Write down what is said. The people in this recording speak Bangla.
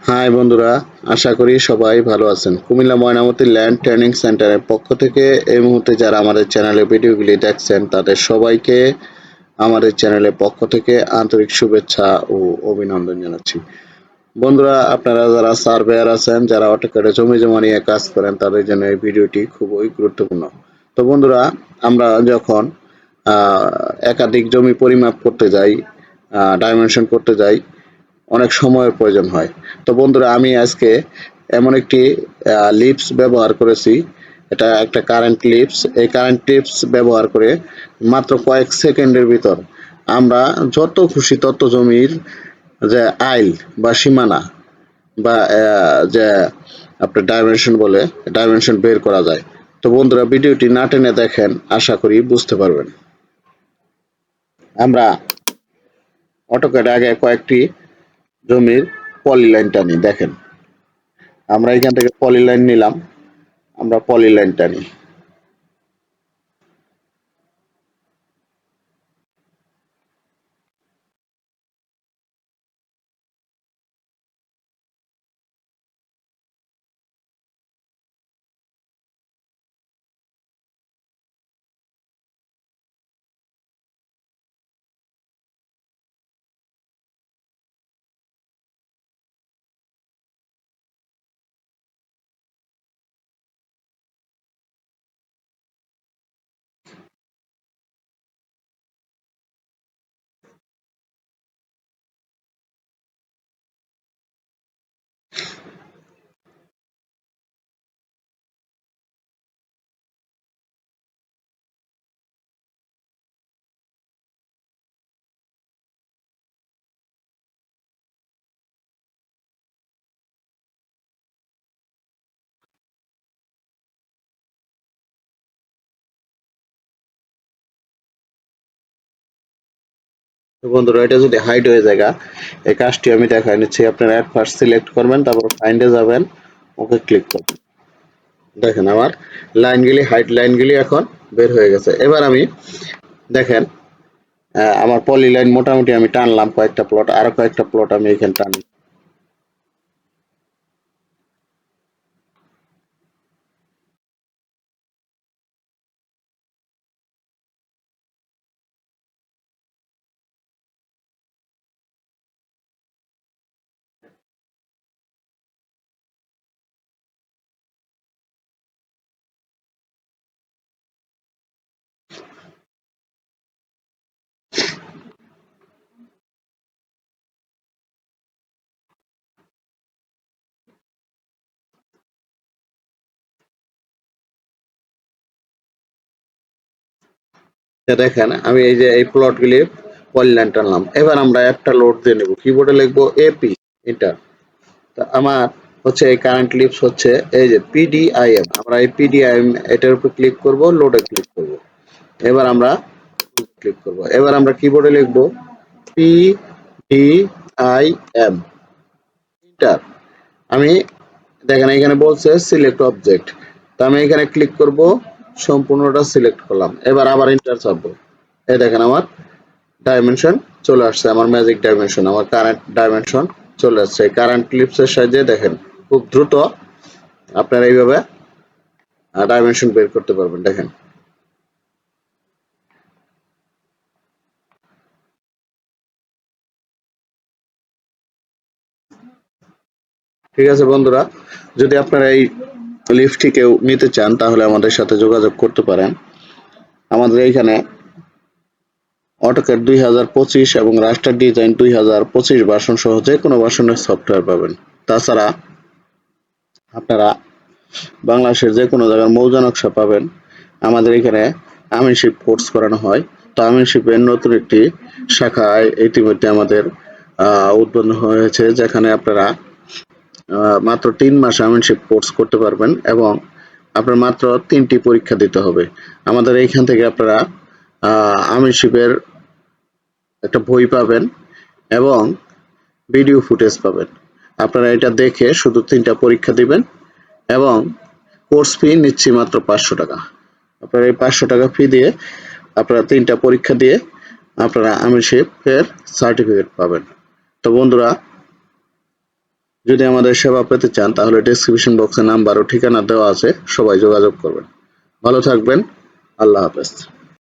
হাই বন্ধুরা, আশা করি সবাই ভালো আছেন। কুমিল্লা ময়নামতি ল্যান্ড ট্রেনিং সেন্টারের পক্ষ থেকে এই মুহূর্তে যারা আমাদের চ্যানেলে ভিডিওগুলি দেখছেন তাদের সবাইকে আমাদের চ্যানেলের পক্ষ থেকে আন্তরিক শুভেচ্ছা ও অভিনন্দন জানাচ্ছি। বন্ধুরা, আপনারা যারা সার্ভেয়ার আছেন, যারা অটোক্যাডে জমি জমা নিয়ে কাজ করেন, তাদের জন্য এই ভিডিওটি খুবই গুরুত্বপূর্ণ। তো বন্ধুরা, আমরা যখন একাধিক জমি পরিমাপ করতে যাই, ডাইমেনশন করতে যাই, অনেক সময়ের প্রয়োজন হয়। তো বন্ধুরা, আমি আজকে এমন একটি লিপস ব্যবহার করেছি। এটা একটা কারেন্ট লিপস। এই কারেন্ট লিপস ব্যবহার করে মাত্র কয়েক সেকেন্ডের ভিতর আমরা যত খুশি তত জমির যে আইল বা সীমানা বা যে আপনার ডাইমেনশন বলে, ডাইমেনশন বের করা যায়। তো বন্ধুরা, ভিডিওটি না টেনে দেখেন, আশা করি বুঝতে পারবেন। আমরা অটোক্যাডে আগে কয়েকটি জমির পলিলাইন টানি, দেখেন। আমরা এখান থেকে পলিলাইন নিলাম, আমরা পলিলাইন টানি। তো বন্ধুরা, এটা যদি হাইট হয়ে যায়, এই কাজটি আমি দেখাই নিচ্ছি। আপনারা অ্যাট ফার্স্ট সিলেক্ট করবেন, তারপর ফাইন্ডে যাবেন, ওকে ক্লিক করবেন। দেখেন আমার লাইনগুলি, হাইট লাইনগুলি এখন বের হয়ে গেছে। এবার আমি দেখেন, আমার পলি লাইন মোটামুটি আমি টানলাম কয়েকটা প্লট, আরো কয়েকটা প্লট আমি এখানে টানি। দেখেন আমি এই যে এই প্লটগুলি পলি লাইন টানলাম। এবার আমরা একটা লোড দিয়ে নেব, কিবোর্ডে লিখবো এপি, এটা। তা আমার হচ্ছে এই কারেন্ট লিপস হচ্ছে এই যে পিডিআইএম। আমরা এই পিডিআইএম এটার উপর ক্লিক করব, লোডে ক্লিক করব। এবার আমরা ক্লিক করব। এবার আমরা কিবোর্ডে লিখব পিডিআইএম, এন্টার। আমি দেখেন এখানে বলছে সিলেক্ট অবজেক্ট। তা আমি এখানে ক্লিক করব, সম্পূর্ণটা সিলেক্ট করলাম। এবার আবার এন্টার চাপবো। এই দেখেন আমার ডাইমেনশন চলে আসছে, আমার ম্যাজিক ডাইমেনশন, আমার কারেন্ট ডাইমেনশন চলে আসছে। কারেন্ট ক্লিপসের সাহায্যে দেখেন খুব দ্রুত আপনারা এইভাবে ডাইমেনশন বের করতে পারবেন। দেখেন, ঠিক আছে বন্ধুরা, যদি আপনারা এই লিফটটি কেউ নিতে চান তাহলে আমাদের সাথে যোগাযোগ করতে পারেন। আমাদের এইখানে অটোক্যাড 2025 এবং রাস্টার ডিজাইন 2025 ভার্সন সহ যে কোনো ভার্সনের সফটওয়্যার পাবেন। তাছাড়া আপনারা বাংলাদেশের যে কোনো জায়গার মৌজা নকশা পাবেন। আমাদের এখানে আমিনশিপ কোর্স করানো হয়। তো আমিনশিপের নতুন একটি শাখা ইতিমধ্যে আমাদের উদ্বোধন হয়েছে, যেখানে আপনারা মাত্র 3 মাস আমিনশিপ কোর্স করতে পারবেন এবং আপনার মাত্র 3টি পরীক্ষা দিতে হবে। আমাদের এইখান থেকে আপনারা আমিনশিপের একটা বই পাবেন এবং ভিডিও ফুটেজ পাবেন। আপনারা এটা দেখে শুধু 3টা পরীক্ষা দিবেন এবং কোর্স ফি নিচ্ছি মাত্র 500 টাকা। আপনারা এই 500 টাকা ফি দিয়ে আপনারা 3টা পরীক্ষা দিয়ে আপনারা আমিনশিপের সার্টিফিকেট পাবেন। তো বন্ধুরা, যদি আমাদের সেবা পেতে চান তাহলে ডেসক্রিপশন বক্সে নাম্বার ও ঠিকানা দেওয়া আছে, সবাই যোগাযোগ করবেন। ভালো থাকবেন। আল্লাহ হাফেজ।